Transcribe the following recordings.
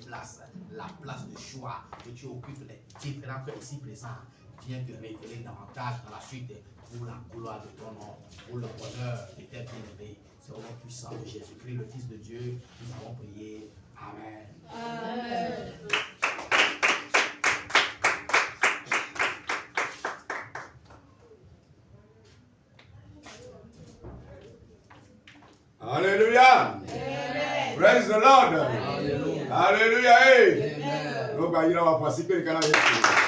place, la place de choix que tu occupes, les différents frères ici présents. Viens te révéler davantage dans la suite pour la gloire de ton nom, pour le bonheur de tes bien-aimés. C'est au nom puissant de Jésus-Christ, le Fils de Dieu, nous avons prié. Amen. Amen. Alléluia. Praise the Lord. Alléluia. Alléluia. Amen. Donc, il va participer le canal. Alléluia.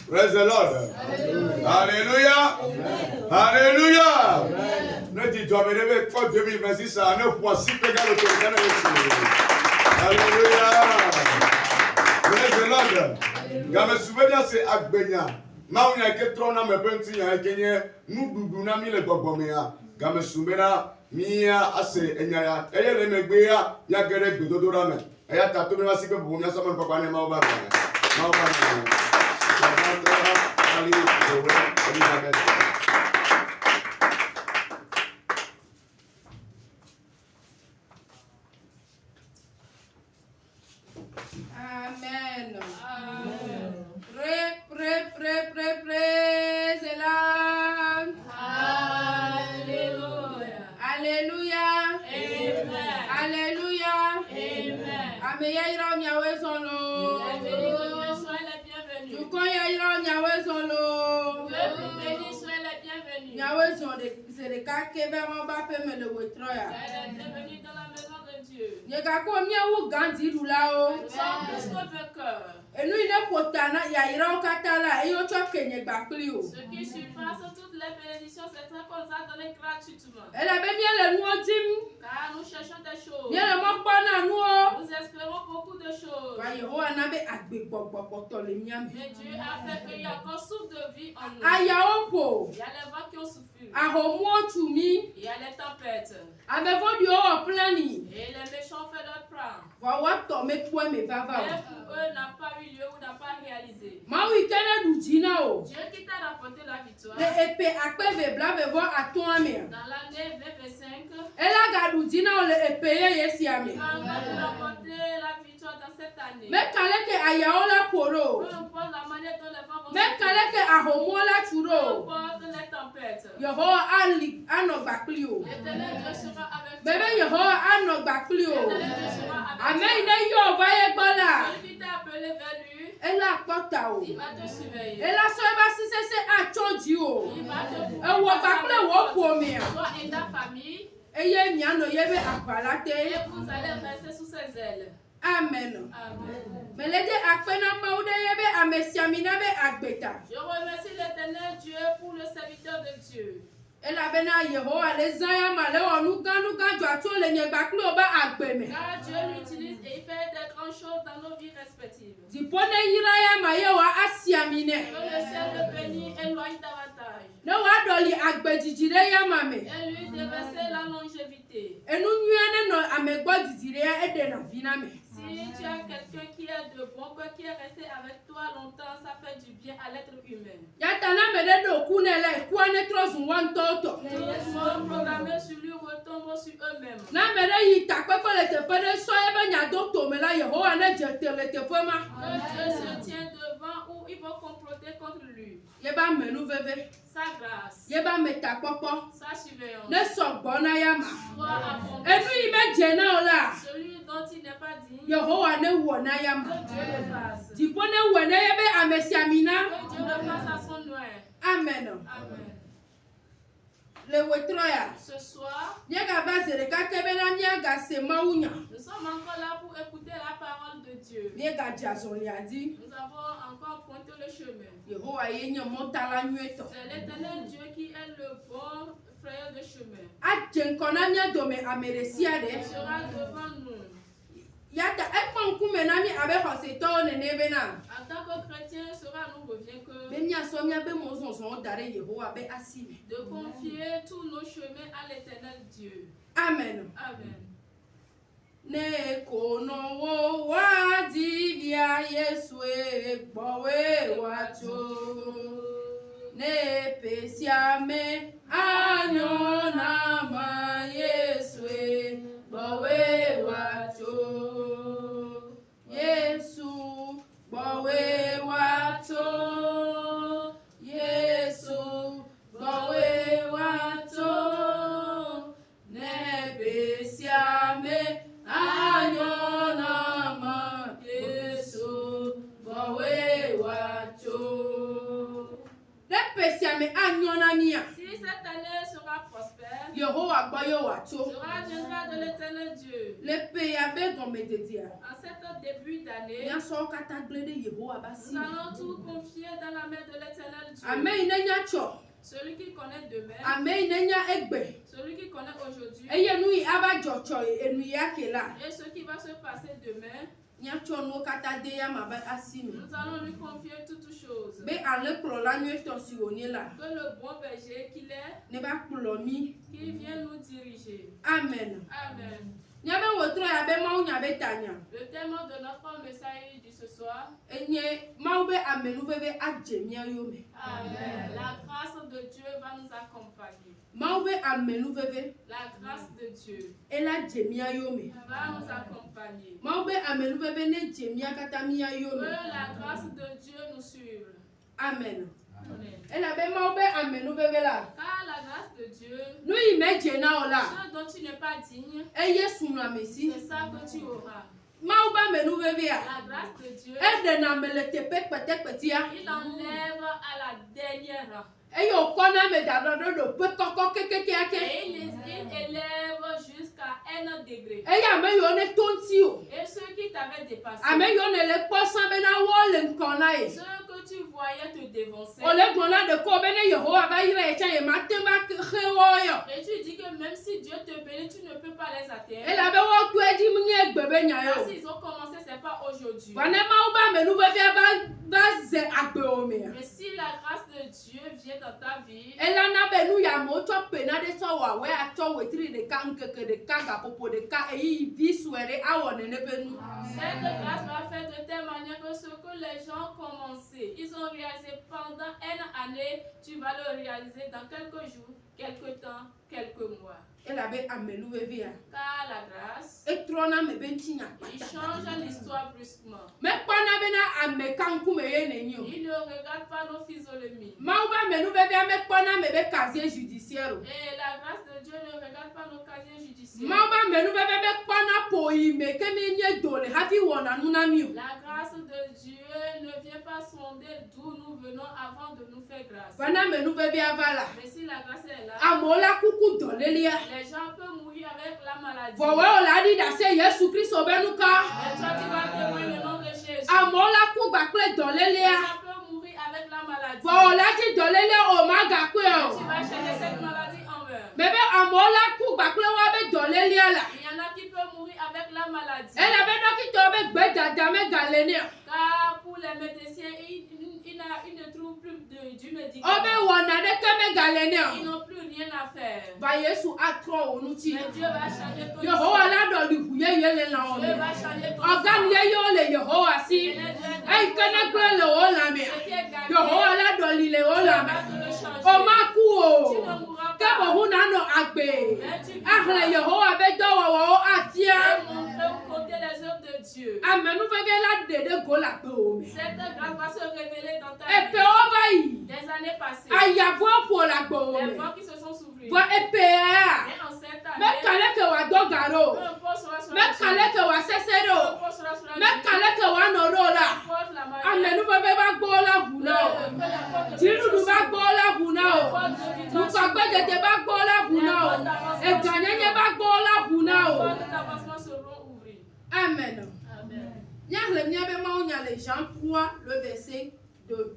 Praise the Lord. Alléluia. Alléluia. Ne dis-toi, mais le 2026, ça ne point si pégal au Canada. Alléluia. Praise the Lord. Quand me souviens, c'est Agbenya. Ma unya ke trona me benti ya kenye nududu na mi le gbogbomeya. Quand me souviens, mia ase enyaya. Eye le megbe ya ya gere gbododora me. Eya tato me wasi pe bu nya sama papa ne ma oba. Ma oba. Amen. Amen. Praise the Lord. Alléluia. Alléluia. Amen. Alléluia. Amen. Ameyaira miawe solo. La bénédiction soit la bienvenue. Tukoyaira miawe solo. Le béni soit la bienvenue. Miawe solo c'est le cas que vraiment va faire me le wetroya. Elle est bienvenue dans la maison de Dieu. Nyeka ko miawu gandi lulao. Nous sommes plus que vainqueurs. Enu ine potana ya ira okatala eyo cho kenye gbakli o. Ce qui surpasse toutes les bénédictions, c'est ce qu'on nous a donné gratuitement. Elle avait bien le nuotim. Car nous cherchons des choses. Bien le mokpana nuo. Nous espérons beaucoup de choses. Wa Yehowa na be agbe gbogbo to le miami. Mais Dieu a fait qu'il y a encore souffle de vie en nous. Aya opo. Il y a les vents qui ont soufflé. Ahomo tumi. Il y a les tempêtes. Abevo di o plani. Et les méchants ont fait leur plan. Wa wa to me kwa me vava Mais o. pour eux, n'a pas eu lieu ou n'a pas réalisé. Ma wi kene du jina o. Dieu qui t'a rapporté la victoire Le epe akpeve blave vo aton ame. dans l'année 2025, Ela ga du jina o le epe ye yesi ame. il va encore te rapporter la victoire dans cette année. Me kale ke aya o la poro. Peu importe la manière dont les vents vont Me kale ke ahomo la peu churo. importe les tempêtes. Yehowa ali ano gbakli o. L'éternel Dieu sera avec toi. Bebe Yehowa ano gbakli o. L'éternel Dieu sera avec Ame toi. ine yo va ye gbola. Celui qui t'a appelé vers lui, Ela kpota o. il va te surveiller. Ela so eba sisese achoji o. Il va te Ewo gbakle wo pome a. toi et ta famille, Eye miano yebe abalate. et vous allez rester sous ses ailes. Amen. Amen. Melede akpena maude yebe amesiamina be agbeta. Je remercie l'éternel Dieu pour le serviteur de Dieu. Ela bena Yehowa le zaya male onu ganu ganjo ato le nyegbakle oba agbeme. Car Dieu l'utilise et il fait des grandes choses dans nos vies respectives. Dipone yiraya mayewa asiamine. Que le ciel le bénisse et éloigne davantage. Ne wa doli agbejijire ya mame. Et lui déverser la longévité. Enu nyuene no amegbo jijire ya ede na viname. Si tu as quelqu'un qui est de bon cœur, qui est resté avec toi longtemps, ça fait du bien à l'être humain. Yatana mede do kunele kuane trozun wan toto. Les sont programmés sur lui retombent sur eux-mêmes. Na mede yi takpekpe le teƒe ɖe sɔ ebe nyado tome la Yehowa ne dze te le teƒe ma. Que Dieu se tient devant ou ils vont comploter contre lui. Yeba menu veve. Sa grâce, Yeba me takpɔkpɔ. sa surveillance, Ne sɔgbɔ na ya ma. soit accomplie. Enu yi me dze na o la. Celui dont il n'est pas digne, Yehowa ne wɔ na ya ma. que Dieu le fasse. Dziƒo ne wɔ ne ye be amesiamina. Que Dieu le fasse à son nom. Amen. Amen. Le wetrɔ ya. Ce soir, Nye gaba ze ɖeka ke be na mía se Mawu nya. nous sommes encore là pour écouter la parole de Dieu. Mía dze azɔlia dzi. Nous avons encore pointé le chemin. Yehowa ye nye mɔtala nyuietɔ. C'est l'éternel Dieu qui est le bon frayeur de chemin. Adze ŋkɔ na mía dome ame ɖe sia Il ɖe. sera devant nous. Yata ekpɔ ŋkume na mí abe xɔsetɔwo nene bena. En tant que chrétien, cela nous revient Be que míasɔ miasɔ miabe mɔzɔzɔwo da ɖe Yehowa be asi me. De confier tous nos chemins à l'Éternel Dieu. Amen. Amen. Ne kono wa divia Yesue gbowe wacho. Ne pesiame anyona ma Yesue gbowe wacho. Yesu gbowe wacho. Yesu gbowe wacho. Ne pesiame anyona ma Yesu gbowe wacho. Ne pesiame anyona mia. Si cette année sera prospère, Yehowa gbowe wacho. cela viendra de l'Éternel Dieu. Le peyabe gome dedia. En cet début d'année, Miasɔ kata gble ɖe Yehowa ba si. nous allons tout confier dans la main de l'Éternel Dieu. Ame yi ne nya tsɔ. Celui qui connaît demain, Ame yi ne nya egbe. celui qui connaît aujourd'hui, Eye nu yi ava dzɔ tsɔ enu ya ke la. et ce qui va se passer demain, Miatsɔ nuwo kata de ya ma be asi me. nous allons lui confier toutes choses. Be ale kplɔla nyuietɔ si wònye la. Que le bon berger qu'il est, Ne ba kplɔ mi. qui vient nous diriger. Amen. Amen. Miabe wotrɔ ya be Mawu nya be ta nya. Le thème de notre message de ce soir, Enye Mawu be amenuveve adze mia yome. Amen. La grâce de Dieu va nous accompagner. Mawu be amenuveve La grâce de Dieu ela dze mia yome. va nous accompagner. Mawu be amenuveve ne dze mia kata mia Que yome. la grâce de Dieu nous suive. Amen. Amen. Elabe Mawu be amenuveve la. Car la grâce de Dieu, Nu yi me dze na o la. ce dont tu n'es pas digne, Eye sunɔamesi. c'est ça que tu auras. Mawu be amenuvevea. La grâce de Dieu, Eɖena me le teƒe kpɛtɛkpɛtia. il enlève à la dernière heure. Eye wòkɔna me da ɖe ɖe ɖoƒe kɔkɔ kekekeake. Et il élève jusqu'à 1 degré. Eye ame yiwo ne to ŋuti o. Et ceux qui t'avaient dépassé, Ame yiwo ne le kpɔ sã bena woawo le ŋkɔ na ye. ceux que tu voyais te dévancer, Wòle gblɔ na ɖeko be ne Yehowa va yra ye tsã ye mate va xe woawo yɔ. et tu dis que même si Dieu te bénit, tu ne peux pas les atteindre. Elabe woto edzi nye gbe be nya Car yo. s'ils ont commencé, c'est pas aujourd'hui. Vɔ ne Mawu be amenuvevea va ze agbewo mea. Mais si la grâce de Dieu vient dans ta vie, Elana be nu ya amewo tsɔ pena ɖe tsɔ wɔ awɔe atsɔ wetri ɖeka ŋkeke ɖeka gaƒoƒo ɖeka eyi vi sue ɖe awɔ nene be nu. cette grâce va faire de telle manière que ce que les gens ont commencé, ils ont réalisé pendant 1 année, tu vas le réaliser dans quelques jours, quelques temps, quelques mois. Elabe amenuvevea. Car la grâce, Etrɔna me be ŋutinya il kpata. change l'histoire brusquement. Mekpɔna bena ame ka ŋkume ye nenyi o. Il ne regarde pas nos physionomies. Mawu be amenuvevea mekpɔna me be casier judiciaire o. Et la grâce de Dieu ne regarde pas nos casiers judiciaires. Mawu be amenuveve mekpɔna ƒoyime ke ne nye do le hafi wɔna nu na mi o. La grâce de Dieu ne vient pas sonder d'où nous venons avant de nous faire grâce. Vana amenuvevea va la. Mais si la grâce est là, Amewo la kuku dɔlélia. les gens peuvent mourir avec la maladie. Vɔwɔe wòle aɖi ɖase Yesu Kristo be nu ka. Et toi, tu vas témoigner le nom de Jésus. Amewo la ku gba kple Les dɔlélia. gens peuvent mourir avec la maladie. Vɔwɔe la dzi dɔlélia o ma gakpe o. Tu vas chercher cette maladie en meurt. Mebe amewo la ku gba kple woabe dɔlélia la. Il y en a qui peuvent mourir avec la maladie. Elabe dɔkitawo be gbedada megale ne o. Car pour les médecins, ils ne trouvent plus du médicament. Wobe wɔna ɖeke megale ne Ils o. n'ont plus rien à faire. Va Yesu atrɔ wo ŋuti. Mais Dieu va changer ton Yehowa la ɖɔli ʋu yeye le lãwo Dieu me. va changer ton Ɔgãnu yeyewo le Yehowa si. Eyi ke ne gblẽ le wo lãmea. Ce qui est gagné, Yehowa la ɖɔli le wo Dieu va lãme. te le changer. O ma ku Tu o. ne mourras Ke pas. bohu nanɔ agbe. Mais tu Ahlẽ vivras. Yehowa be dɔwɔwɔwo afia. Et montrer ou compter les œuvres de Dieu. Amenuveve la ɖe ɖe go le agbewo me. Cette grâce va se révéler dans ta Epewo vie. va yi. Des années passées, Ayavowo ƒo le agbewo les me. vents qui se sont s'ouvrir. Vɔ epea. Et en cette Meka année, leke wòadɔ ga ɖo. peu importe sera sur la Meka leke wòasese peu ɖo. importe sera sur la Meka leke wòanɔ ɖo la. peu importe la manière, Amenuveve va gbɔwo la ʋu na o. que la porte de Dziɖuɖu va bénédiction, gbɔwo la ʋu na o. Nukpakpedede va gbɔwo la ʋu na o. Eganyenye va gbɔwo la ʋu na les o. portes d'avancement seront ouvertes. Amen. Amen. Míaxlẽ míabe mawunya le Jean 3, le verset 2.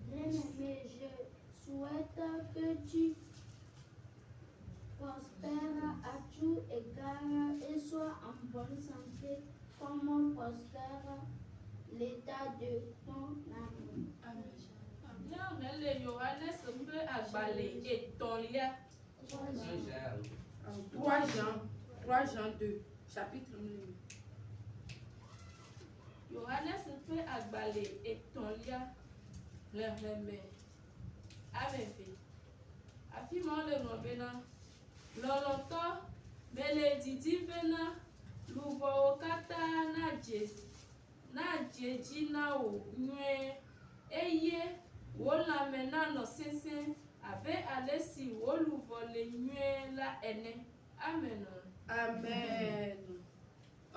Bien-aimé, je souhaite que tu prospères à tout égard et sois en bonne santé comme prospère l'état de ton âme. Bien, mais le Yohanes peut agbalé et ton lien. 3 Jean 2, chapitre 1. Yohanes peut agbalé et ton lien. Le remède. Amen. Affirmons le nom bénin. Lolonto, mais le didi bénin. Louvo kata na jeji na o nwe eye wo la mena no sensen abe alesi wo louvo le nwe la ene. Amen. Amen.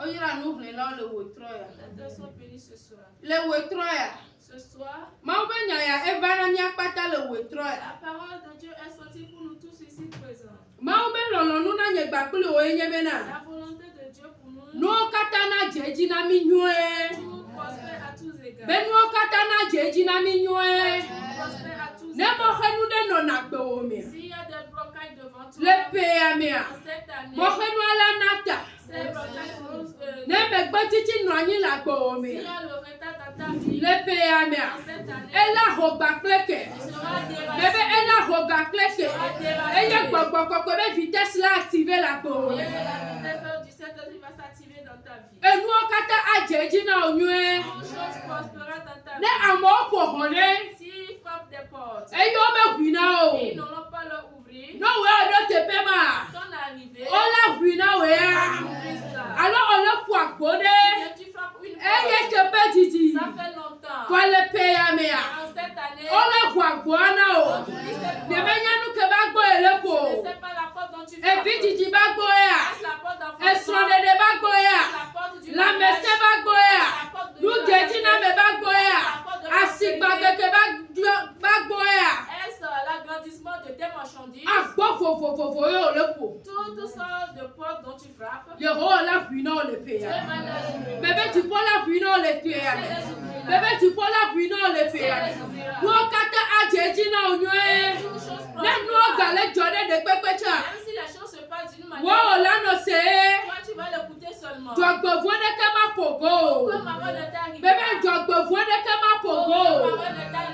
Oyira nous venons là le wotroya. Les deux sont bénis ce soir. Le wotroya. Ce soir, Maubenya ya evana miakpata le wotroya. la parole de Dieu est sortie pour nous tous ici présents. Maube lolo nuna nyegbakule oyenye bena. La volonté de Dieu pour nous, No katana jeji na minywe. tout prospère à tous égards. Benwo katana jeji na minywe. Tout prospère à tous Nebo égards. khenu de no na gbeome. S'il y a des blocages devant toi, Le peyamea. en cette année, Mo khenu ala nata. ces blocages vont Ne megbe titi no anyi la s'il gbeome. y a le retard dans ta vie, Le peyamea. en cette année, Ela hobakleke. tu seras dévasté. Bébé ela hobakleke. Eye gbogbo koko be vitesse la activer la Et gbeome. la vitesse du Saint-Esprit va s'activer dans ta vie. Enuo kata ajeji na onywe. Toute chose prospérera dans ta Ne vie. amo ko hone. S'ils frappent des portes, Eyo me huina o. et ils n'auront pas leur ouvrir, No we odo tepema. ton arrivée, Ola huina we ya. ouvrir cela. Alors on le pour agbode. Et tu frappes une Eye porte, kepe didi. ça fait longtemps. Toi le peyamea. En cette année, Ola pour agboana o. on oublie cette Ne porte. menya nu ke ba gbo ele Ne po. sais pas la porte dont tu E frappes. bi didi ba gbo ya. Passe la porte E d'enfant. sronde de ba gbo ya. La porte du La mariage. mese ba gbo ya. La porte de Nu jeji na me ba gbo ya. Asigba keke ba gbo ya. Est-ce l'agrandissement de tes marchandises? Agbo fofofofo yo le po. Toutes sortes de portes dont tu frappes. Yehowa la huina o le Dieu peya. va les ouvrir. Bébé tu peux la huina o le peya. C'est les ouvrira. Bébé tu peux la huina o le C'est peya. les ouvrira. Nu kata ajeji na onywe. Toutes choses Ne nu gale jode de pepecha. Même si les choses se passent d'une manière, Wo la no se. toi tu vas l'écouter seulement. Jogbovu de ke ma pogo. Comme avant de t'arriver. Bébé jogbovu de ke ma pogo.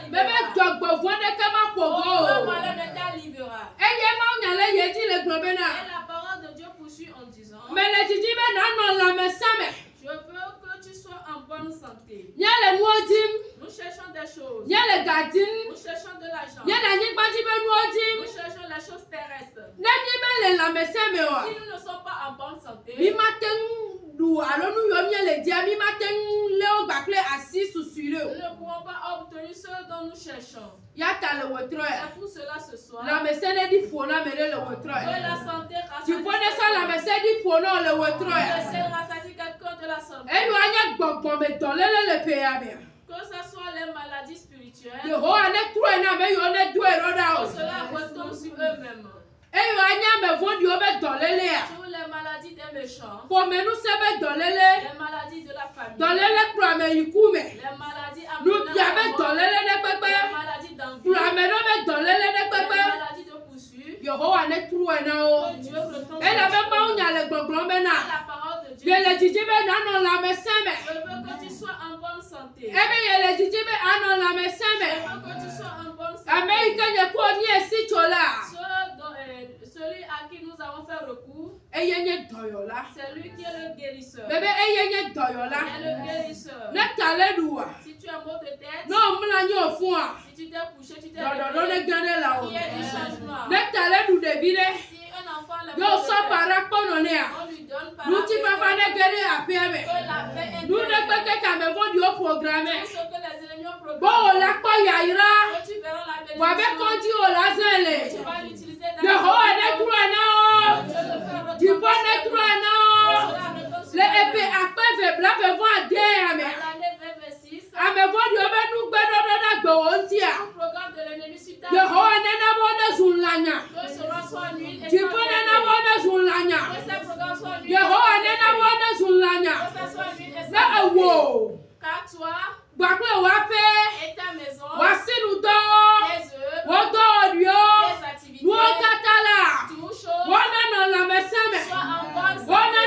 Bébé jogbovu de ke ma pogo. Eye ma unyale yeji le globena. Et la parole de Dieu poursuit en disant, Me le jiji be na no la me same. je veux que tu sois en bonne santé. Nya le nuodim. Nous cherchons des choses. Nya le gadin. Nous cherchons de l'argent. Nya la nyigbaji be Nous nuodim. cherchons les choses terrestres. Ne nyi be le la me same wa. Si nous ne sommes pas en bonne santé, Mi maten du alo nu yo mi le dia mi maten le o gbakle asi susure. nous ne pourrons pas obtenir ce dont nous cherchons. Ya ta le wotro ya. C'est pour cela ce soir La me sene di fona me le wotro que ya. la santé Tu connais ça la me se di fona le wotro ya. c'est rassasier quelqu'un de la santé. Eyo anya gbogbo me dolele le peya me. Que ce soit les maladies spirituelles, Yehowa ne tro na me yo ne do eroda que o. cela retombe sur eux-mêmes. Eyo anya me vondi o be dolele ya. Sur les maladies des méchants, Po me nu se be dolele. les maladies de la famille, Dolele kura me yikume. les maladies Nu amenant bia à be mort, dolele de les pepe. maladies d'envie, Kura me no be dolele de les pepe. maladies de poursuite. Yehowa ne tro na o. Que Dieu retombe E la be sur ma eux. unya le gbogbo me na. La parole de Dieu. Ye le jiji be na no la me seme. Je veux que tu sois en bonne santé. Ebe ye le jiji be ano la me Je seme. veux que tu sois en bonne santé. Amerika ye ko ni esi chola. Celui à qui nous avons fait recours, Eye nye doyola. c'est lui qui est le guérisseur. Bebe eye nye Il doyola. est le guérisseur. Ne tale duwa. Si tu as maux de tête, No mla nyo fun a. si tu t'es couché, tu t'es Do do réveillé, ne gane la o. il y a du changement. Ne tale du de bi de. Si un enfant a Yo maux de so tête, para kono ne a. on lui donne par Nu ti papa ne gane a pe me. que la paix Nu ne peke ka me vondi o programme. Tout ce que les ennemis ont Bo programmé, o la pa ya ira. que tu verras la Wa be bénédiction, konji o la tu zele. vas l'utiliser dans Yehowa la ne vie. tro na o. Dieu le fait Di retomber po ne sur tro lui. na o. Cela retombe sur Le lui. epe akpe ve bla ve vo ade ya me. Dans l'année 2026, Ame vondi o be nu gbe do do da gbe o nti a. tout programme de l'ennemi sur ta Yehowa ne na bo ne zun lanya. que cela soit nul et Di sans po ne na effet. bo ne zun lanya. Que ces programmes soient nuls et Yehowa sans ne na bo effet. ne zun lanya. Que ça soit nul et Na sans effet. ewo. Car toi Gbakle wa pe. et ta maison, Wa sinu do. tes œuvres, Wo do odio. tes activités, Nu o katala. tout chose, Wo na no la me seme. sois en bonne Wo na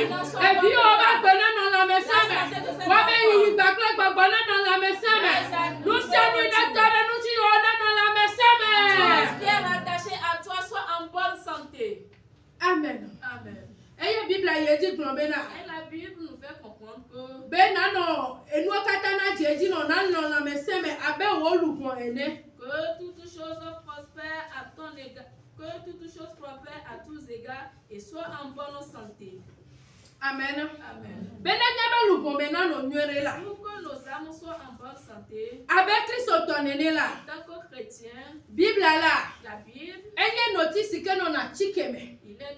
Et puis on va donner dans la maison. On va y bâcler dans la maison. Nous sommes une attente, nous sommes dans la maison. Bien attaché à toi, sois en bonne santé. Amen. Amen. Et la Bible a dit que Et la Bible nous fait comprendre que que toute chose prospère à ton égard, que toute chose prospère à tous égards et sois en bonne santé. Amen. Amen. Pour que nos âmes soient en bonne santé, avec Christ au tonné là. en tant que chrétien, Bible là. la Bible, Elle notice que nous avons chiqué. il est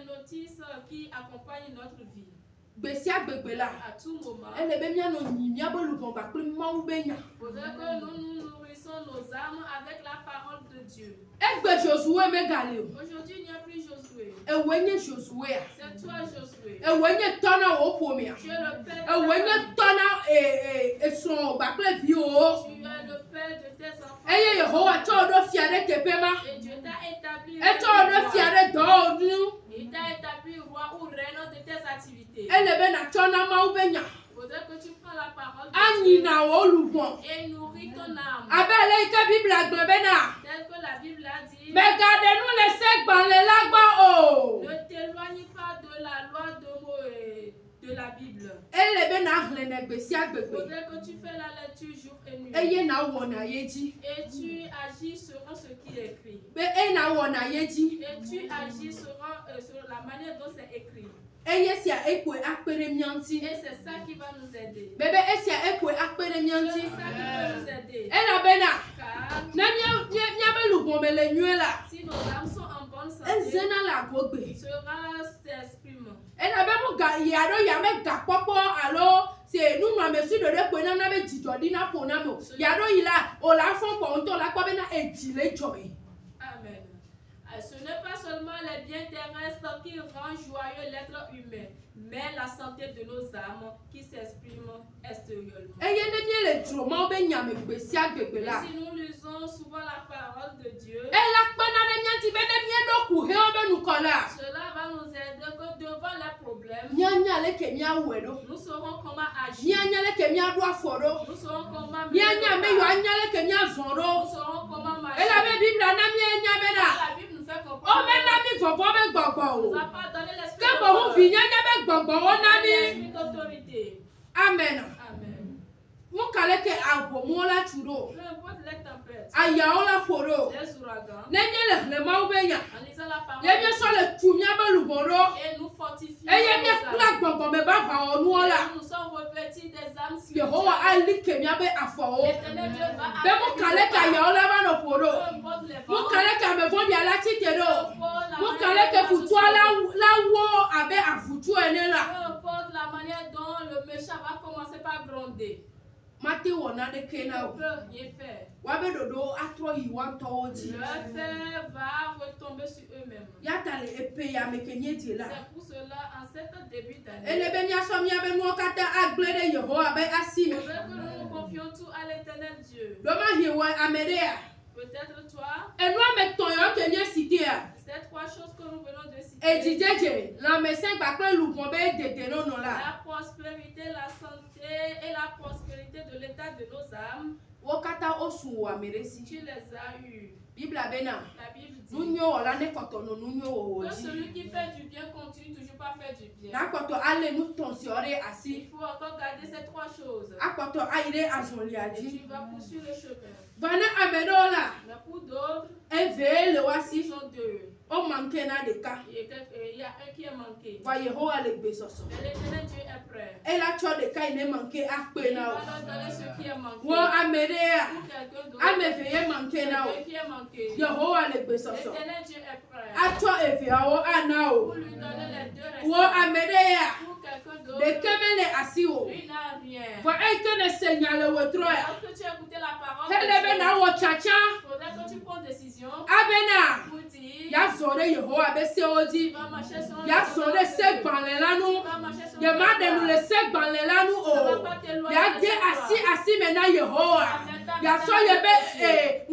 notice qui accompagne notre vie À à tout moment. elle est bien Faudrait que nous nourrissons nos âmes avec la parole de Dieu. Aujourd'hui, il n'y a plus Josué. C'est toi, Josué. Tu es le père de tes enfants. Et Dieu t'a établi. Il t'a établi roi ou reine de tes activités. Faudrait que tu prends la parole de Dieu et nourris ton âme. Tel que la Bible a dit. Mais gardez-nous les secs dans les lacs. Ne t'éloigne pas de la loi de la Bible. Faudrait que tu fais la lecture jour et nuit. Et tu agis selon ce qui est écrit. Et tu agis sur la manière dont c'est écrit. Et c'est ça qui va nous aider. C'est ça qui va nous aider. Car si nos âmes sont en bonne santé, sera s'exprime. Amen. Ce n'est pas seulement les biens terrestres qui rendent joyeux l'être humain, mais la santé de nos âmes qui s'exprime extérieurement. Et si nous lisons souvent la parole de Dieu, cela va nous aider que devant les problèmes, nous saurons comment agir. Nous saurons comment nous saurons comment marcher. La Bible nous fait comprendre. Nous n'a pas donné l'esprit d'autorité. Amen. Amen. Mukaleke abomola Peu churo. importe les tempêtes, Ayaola foro. les ouragans, Nenye le maubenya. en lisant la parole Yemye de so le tumia beluboro. Dieu, et nous fortifions Eyemye nos âmes. kula gbogbo me ba ba onuola. Et nous sommes revêtus des âmes Yehowa spirituelles. ali kemia be afao. L'éternel Dieu va Be mukaleke ayaola ba no foro. peu importe les vents, Mukaleke me vondi ala chitero. peu importe la Mukaleke manière dont futwa la wo abe afutu enela. peu importe la manière dont le méchant va commencer par gronder. Mate wona de Il kena ne o. peut rien faire. Wabe dodo atro yi wanto oji. Le fer va retomber sur eux-mêmes. Yata le epe ya mekenye dila. C'est pour cela, en cet début d'année, Elebe nya so mia be no kata agbere Yehowa be il asime. faudrait que nous nous confions tout à l'éternel Dieu. Doma hiwa amedea. Peut-être toi, Enu ameton yo kenye cité a. ces trois choses que nous venons de citer, Ejijeje, la mesin gbapre lupon be dede no no la. la prospérité, la santé et la prospérité de l'état de nos âmes, Wo kata osu wa si meresi. tu les as eues, Bible abena. la Bible dit Nunyo wala ne koto no nunyo wo que oji. celui qui fait du bien continue toujours par faire du bien. Na koto ale nu tonsiore Il asi. faut encore garder ces trois choses. Akoto aire azonli Et adi. tu vas poursuivre le chemin. Bana amedola. Mais pour d'autres, Eve le ils wasi. sont deux. O manke na deka. Il y a un qui est manqué. Va Yehowa le besoso. Mais l'éternel Dieu est prêt. Ela cho deka ine manke akpe Il na va o. leur donner ce qui est manqué. Wo amedea. Pour quelqu'un d'autre, Ameveye manke na o. quelqu'un qui est manqué. Yehowa le besoso. L'éternel Dieu est prêt. Acho efe awo ana Pour o. lui donner les deux Wo restants. amedea. Pour quelqu'un De d'autre, kemele asi o. lui n'a rien. Wa eke ne senyale wotroya. Alors que tu as écouté la parole, Helebe de na Dieu, wo chacha. il faudrait que tu prennes décision Abena. pour dire Ya zore Yehowa be se tu oji. vas marcher selon Ya les zore ordonnances de se Dieu. gbanle lanu. Tu vas marcher selon Ye les ma de nu lois. le se gbanle lanu Tu ne vas o. pas t'éloigner Ya de de cette asi loi. asi mena Yehowa. Ya so ye be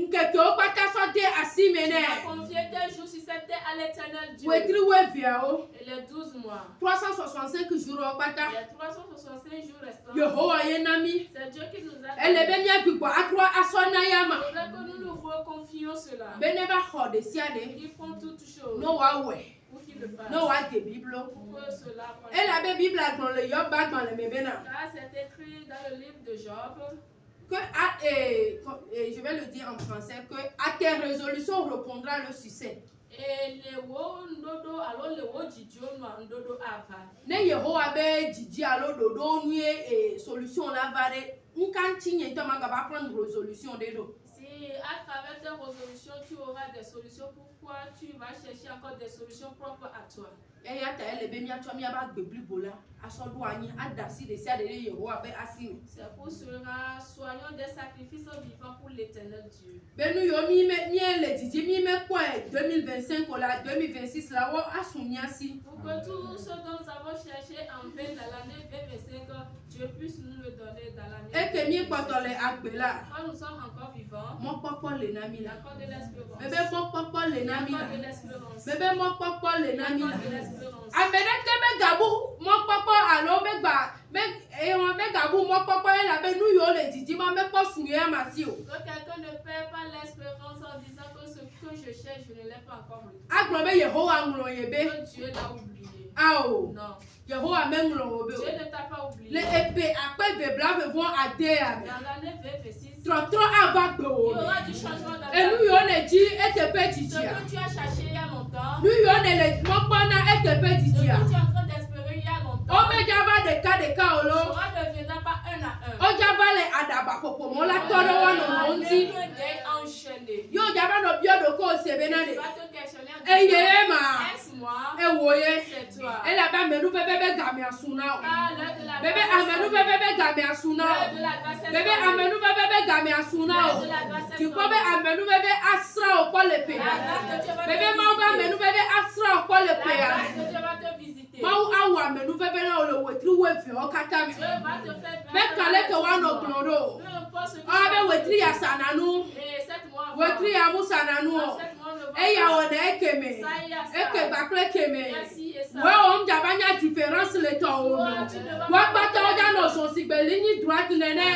nkeke o kpata so de asi Tu mene. vas confier tes jours sur cette terre à à l'éternel Dieu. Wetri weviao. Et les 12 mois. 365 jours au bata. Les 365 jours restants. Yehowa yenami. C'est Dieu qui nous a Elle est bien bigwa akwa asona yama. Il faudrait que nous nous reconfions cela. Beneba hode siade. Il prend toutes choses. No wa we. Pour qu'il le fasse. No wa de bible. Pour que cela prenne. Elle avait bible dans le yoba dans le mebena. Car c'est écrit dans le livre de Job. Que je vais le dire en français, que à tes résolutions répondra le succès. Et le wo ndodo alors le wo jijo no ndodo ava. Ne Yehowa be jiji alo dodo nuye solution la vare. Nkanti nye tama gaba prendre résolution de do. Si à travers tes résolutions tu auras des solutions, pourquoi tu vas chercher encore des solutions propres à toi? Eya ta ele be mi atwa mi aba gbebli bola. Asodo anyi adasi de sia de Yehowa be asimi. C'est pour cela, soyons des sacrifices vivants pour l'éternel Dieu. Benu yo mi le jiji mi me kwa 2025 la 2026 la wo asunyasi. Pour que tout ce dont nous avons cherché en vain dans l'année 2025, Dieu puisse nous le donner dans l'année. Eke mi kpotole agbela. Quand nous sommes encore vivants, Mo popo le nami il y a la. encore de l'espérance. Bebe mo popo le Il y a nami encore de la. l'espérance. Bebe mo popo le Il y a nami encore de la. l'espérance. Amedeke be gabu mo popo alo be gba won be gabu mo popo e la be nu yo le jiji mo me po sunye amasi o. Que quelqu'un ne perd pas l'espérance en disant que ce que je cherche, je ne l'ai pas encore retrouvé. Agbo be Yehowa nglo yebe. Que Dieu l'a oublié. Ao. Non, Yehowa me nglo obe. Dieu ne t'a pas oublié. Le épée akpe be bla be von ade ame. Dans l'année 2026, Trotro ava gbe il y o. aura du changement dans ta E nu vie. yo le ji etepe Ce jiji a. que tu as cherché il y a longtemps, Nu yo le mo pona etepe ce que jiji tu es a. en train d'espérer il y a longtemps, O me java de ka olo. cela ne viendra pas un à un. O java le adaba popo mo la toro wa no mo nti. Enchaîné. Yo java no biodo ko sebe na Tu de. vas te questionner en E disant, ye ma. est-ce moi? E woye. C'est toi. E la ba menu bebe gami asuna o. Car l'heure de la Bebe grâce est amenu sonné. bebe gami asuna L'heure de o. la grâce est Bebe sonné. amenu bebe gami asuna L'heure o. de la grâce est Tu peux be sonné. amenu bebe asra o ko le pe. La grâce de Dieu va Bebe te ma ba visiter. menu bebe asra o ko le La pe grâce ya. de Dieu va te visiter. Ma awu amenu bebe na o le wetri wefi o kata mi. Dieu va te faire Be kale ke wa no klodo. Peu importe ce que O be tu wetri ya as sananu. et 7 mois avant. Wetri ya musananu o. 7 mois ne va E ya pas. o na ekeme. Ça y a ça. Eke bakle keme. Il y a ci et ça. We o mjaba nya différence le to o. Toi, tu ne vas Wa pas gbata o ja no so si gbe ligne droite nene.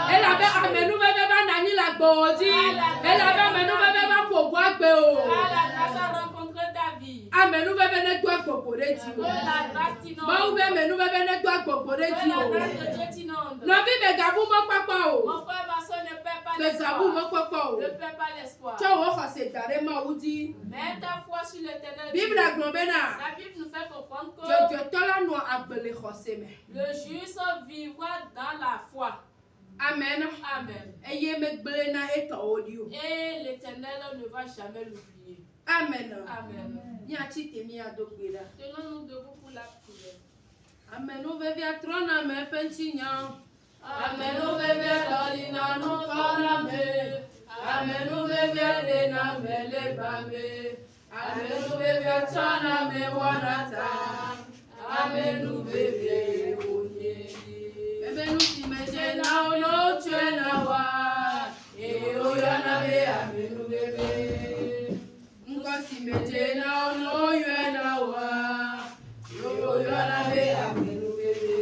E la be amenu bebe ba na ni la gboji. E la be amenu bebe ba ko gwa gbe o. Ah, la grâce a rencontré ta vie. Amenu bebe ne gwa gbogbo de ti Que o. la grâce t'inonde. Ma u be menu bebe ne gwa gbogbo de Que ti la o. grâce de Dieu t'inonde. No bi be gabu mo papa o. Mon frère, ma soeur, ne perds pas Be gabu mo l'espoir. papa o. Ne perds pas l'espoir. Cho wo ko se dare ma u di. Mets ta foi sur l'éternel. Bible Dieu. agbo be na. La Bible nous fait comprendre que Je tola no agbele khose me. le juste vivra dans la foi. Amen. Amen. Eye me gbele na e to odi o. Et l'éternel ne va jamais l'oublier. Amen. Amen. Ni a ti temi a do gbe da. Tenons-nous debout pour la prière. Amen o be via trona me penchi nya. Amen. O bébé dolina no kalame. Amen. O bébé de na mele bame. Amen. O bébé chana me wanata. Amen. O bébé onye. Ebe nu ti me je na Na o no ono tue tue na na wa. wa. E o ya na be amen. O bébé. Nko si me je na o no yue na wa. O ya na be amen. O bébé.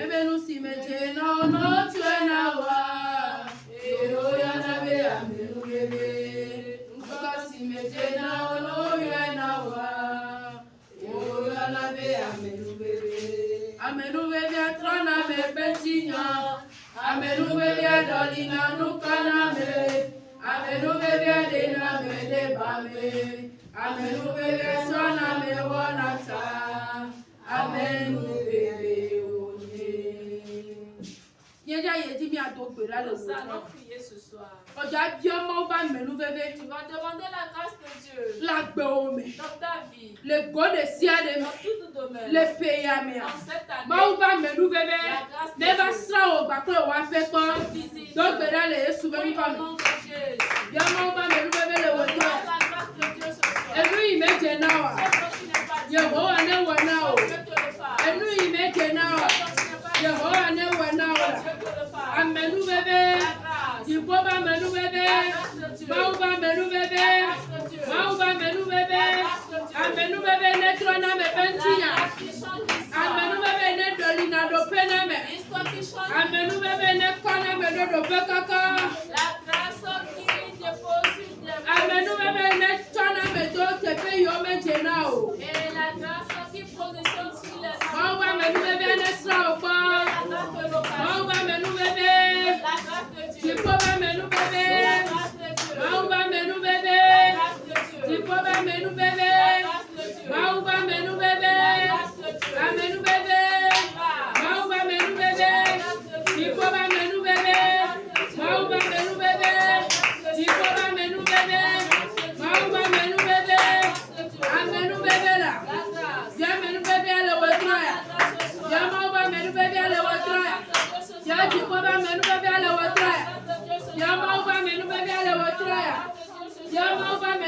Ebe nu si me je na o no tue na wa. E o ya na be amen. O bébé. Nko si me je na o no yue na wa. O ya na be amen. O bébé. Amenu be via trona me penchi nya. Amenu be via dolina nu kana me. Amenu be via de na me de ba me. Amenu be via trona me wana ta. Amenu be onye. Yeja yeji mi adogbe la le Nous allons wo. prier ce soir. Ọjà bí ọmọ bá mẹ́nu bẹ́bẹ́. Tu vas demander la grâce de Dieu Lágbè omi. dans ta vie, Le gode sí àdé mi. dans tout domaine. Le péya mi. En cette année, Máwú bá mẹ́nu bẹ́bẹ́. Nẹ́bà sá o gbà pé wàá fẹ́ pọ́n. je visite. Dọ́gbè dá lè Yéṣu bẹ́ẹ̀ Oui, nípa au mi. nom de Jésus. Bí ọmọ bá mẹ́nu bẹ́bẹ́ lè wò ní Demande ọ. la grâce de Dieu ce soir. Ẹnu yìí méje náà wà. Ce que tu n'es pas dit, Yẹ̀wò wà ní wọ̀ náà o. Dieu te le fasse. Ẹnu yìí méje náà wà. Ce que tu n'es pas dit, Yẹ̀wò wà ní wọ̀ náà wà. Dieu te le fasse. Amẹ́nu bẹ́bẹ́. La grâce. Ìbò bá mẹ́nu bẹ́bẹ́. La grâce de Dieu. Máwú bá mẹ́nu La bẹ́bẹ́. grâce de Dieu. Máwú bá mẹ́nu La bẹ́bẹ́. grâce de Dieu.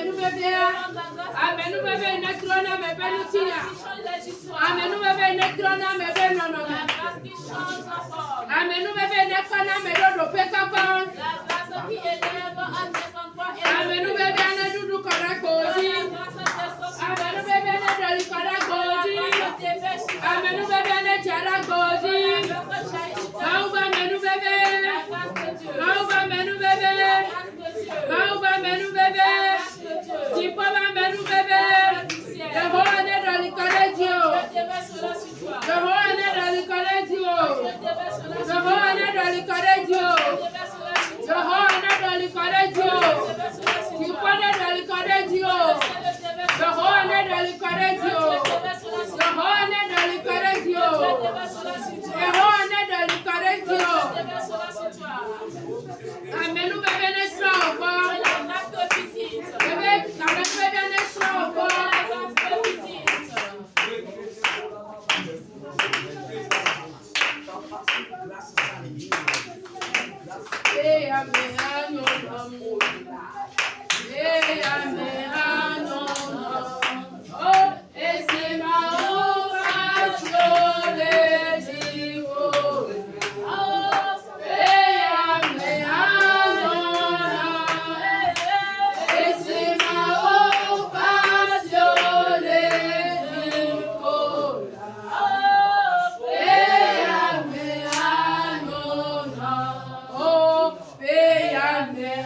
Amenu bébé. Amenu bébé nekrona bébé nutia. Amenu bébé nekrona bébé nono. Amenu bébé nekrona bébé do pekapa. Amenu bébé ne dudu kora koji. Amenu bébé ne doli kora koji. Amenu bébé ne jara koji. Mauba menu bébé. Mauba menu bébé. Mauba menu bébé. Tipoba menu bébé. Yehowa ne doli kora dio. Yehowa ne doli kora dio. Yehowa ne doli kora dio. Yehowa ne doli kora dio. Tipoba ne doli kora dio. Yehowa ne doli kora dio. Yehowa ne doli kora dio. Yehowa ne doli kora dio. Amenu bébé ne sera au bord. Bébé, amenu bébé ne sera au bord. Hey, amenu, hey, amenu, oh, et c'est ma passion, les jours. Hey, amenu, et c'est ma passion, les jours. Hey, amenu, oh, hey, amenu.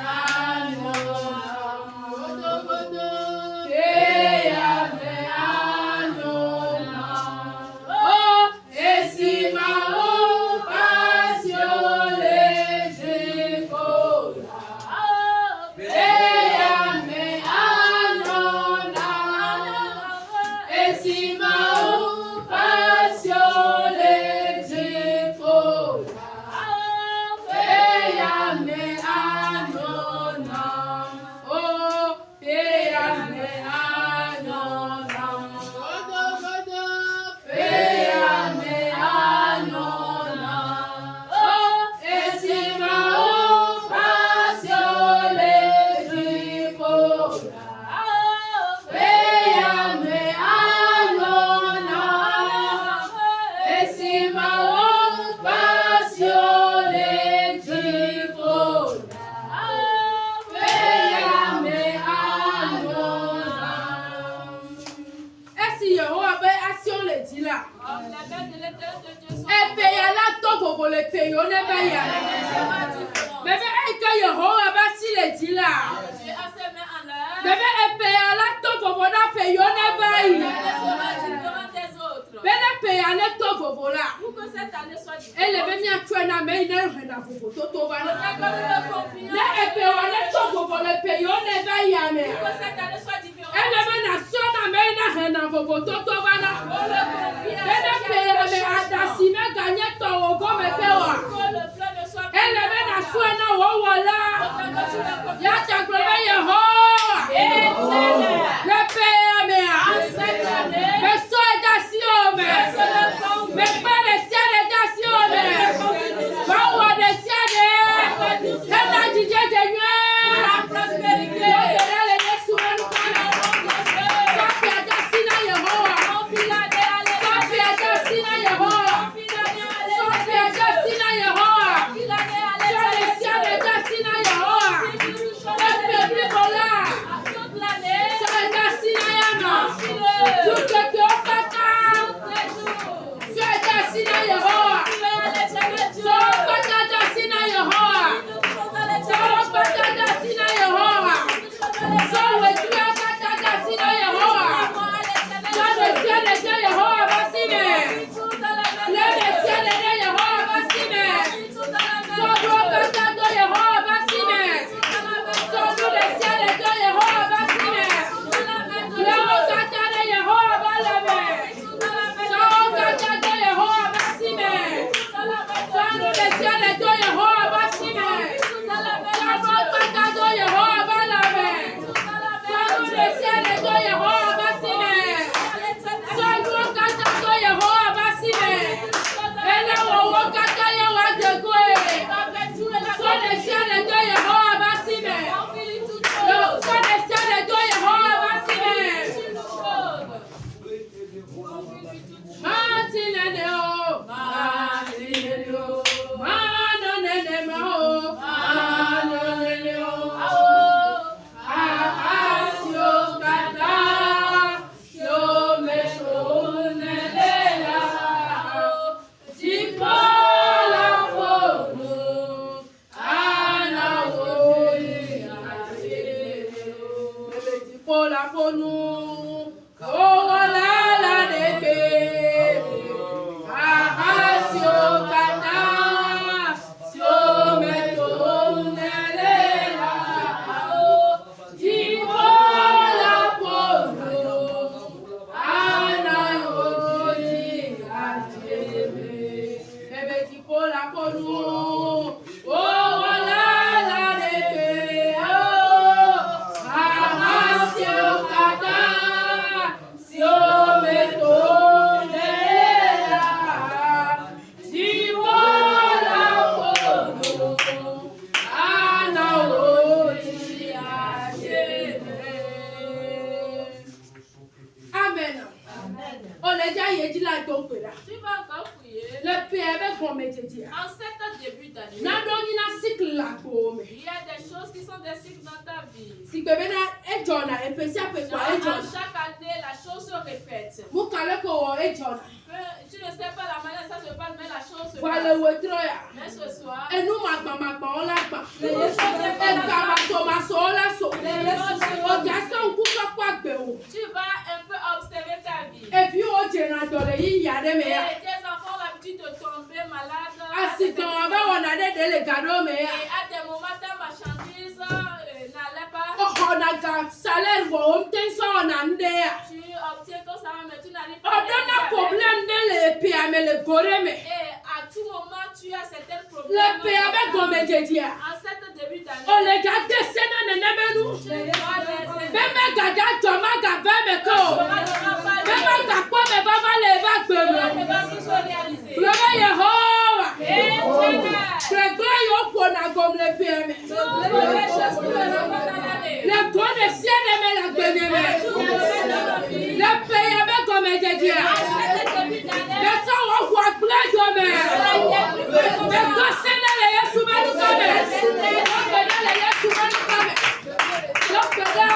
Yehowa, pour la pour nous. Oh la la deke. Ah sio kata. Sio meto nelela. Di pour la pour nous. Ana oji atebe. Bébé di pour la pour nous. Oh la la deke. Ah sio kata. Sio meto nelela. Di pour la pour nous. Ana oji atebe. Amen. On est déjà y dit la tombe là. Tu vas encore prier. Le père avec bon métier. En cet début d'année, Na doni na cycle la comme. il y a des choses qui sont des cycles dans ta vie. Si bébé na e jona e pesi ape kwa e À jona. chaque année, la chose se répète. Mu kale ko e jona. Tu ne sais pas la manière ça se passe, mais la chose se Kwa le passe. wetro ya. Mais ce soir, E nu magba on la gba. E ka ma so on la so. O ja so nku so kwa gbe o. tu vas un peu observer ta vie. E bi o je na dole yi ya de me ya. Et tes enfants ont l'habitude de tomber malade. Asitan aba wona de de le gado me Et ya. à des moments, ta marchandise n'allait pas. O na ga salaire wo o mten so na nde ya. Tu obtiens ton salaire, mais tu n'arrives pas à O dona gagner. problème de le père me le gore me. Et à tout moment, tu as certains problèmes. Le père avec bon métier. En cet début d'année, O le ga de sena ne ne menu. tu dois les aider. Bẹ́ẹ̀ gàdá jọ má gà bẹ́ẹ̀ mi kọ́. Bẹ́ẹ̀ gà pọ́ mi bá bá lè bá gbé mi. Lọ́wọ́ yẹ hó wà. Gbẹ̀gbẹ́ yóò pọ̀ nà gòm lè bí mi. Lè gbọ́ lè sí ẹ̀dẹ̀ mi là gbé mi mi. Lè pè yẹ bẹ́ gòm ẹ̀jẹ̀jì à. Lè sọ wọ́n wọ àgbélé jọ mi. Lè gbọ́ sẹ́nẹ̀ lè yẹ sùmẹ́nu kọ́ mi. Lọ́gbẹ̀dẹ̀ lè yẹ sùmẹ́nu kọ́ mi. Lọ́gbẹ̀dẹ̀.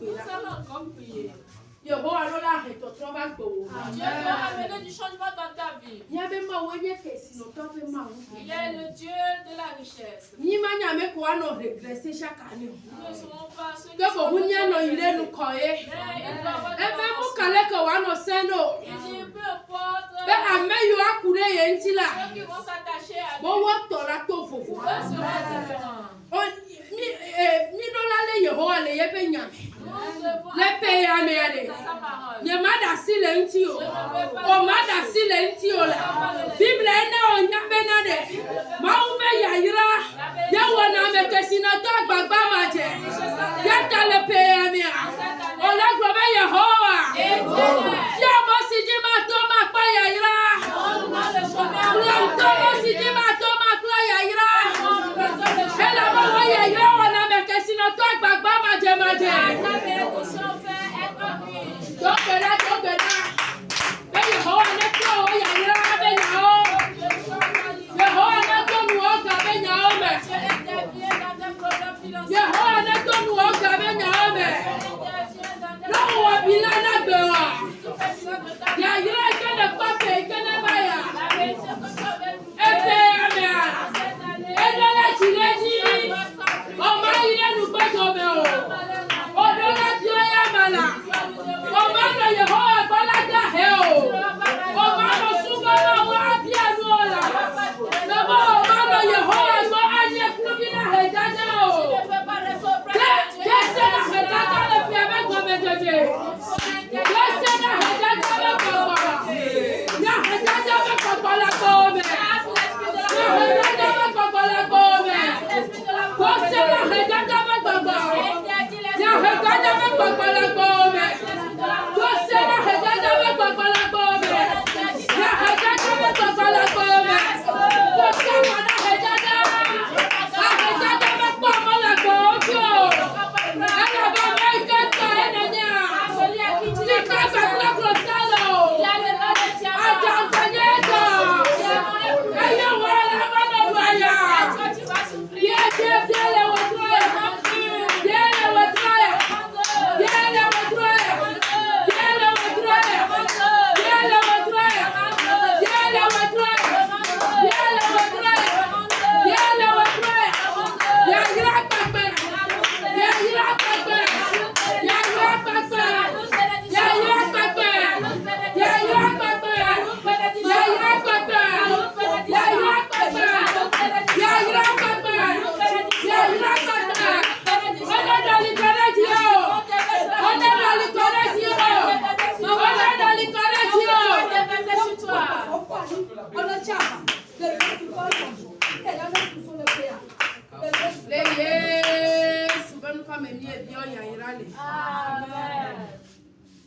Nous allons encore prier. Dieu va amener du changement dans ta vie. Il est le Dieu de la richesse. Nous ne serons pas ceux qui sont il dit, peu importe ceux qui vont s'attacher à lui, eux seront différents. Le pays à mes Yamada silentio, Omada silentio, Bible on Yabenade, Maube Yaira, Yawana Mekesinato Babamaje, Yata le pays à mes Ola Globe Yahoa, Yamosijima Toma Payaira, Toma Sijima Toma Payaira, Ela Yaira, Wana Mekesinato Babamaje.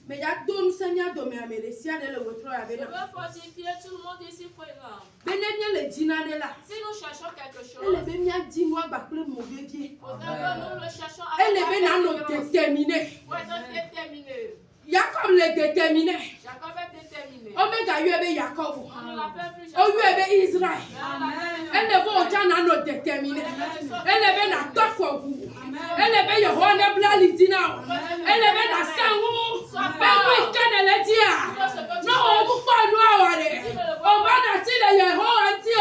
Mais il y a d'autres seigneurs de mes amis, les siens de l'autre avec Je veux fortifier tout le monde ici présent. Si nous cherchons quelque chose, faudrait que nous le cherchons avec déterminé. pour être déterminé. Jacob le déterminé. Jacob est déterminé. Omega yebe Jacob. On ne l'appelle plus O Jacob. yebe Israël. Elle ne va autant non déterminé. Elle ne va na tofogu. Elle ne va yehone blalidina. Elle ne va na sangu. Ben oui kanele dia. No obu pa no aware. O ba na ti le yeho anti o.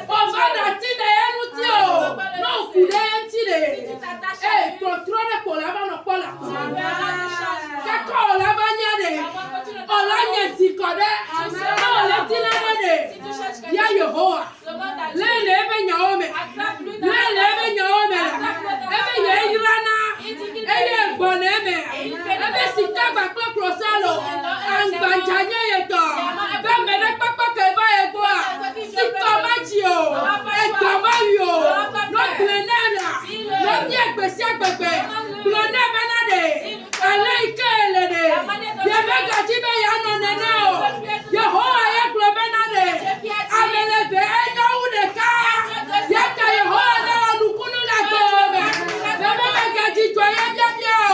O ba na ti le enu ti o. No kule anti le. Eh contrôle pour la mano pour la. Kakao la banyade. Ola nyezikode. No le tinade. Ya Yehowa. Lele ebe nyaome. Lele ebe nyaome. Ebe ye irana. Eye boneme. Ebe sikaba klokrosalo. Angbajanye yeto. Be mede papa keba eboa. Sikomajio. Egamayo. No glenena. No yegbesi agbegbe. Glonebe nade. Aleike elede. Yebe gajibe ya no neneo. Yehowa ye globenade. Amelebe enya udeka. Yaka Yehowa na onukunu la gome. Bebe megaji jwa ye biabia o.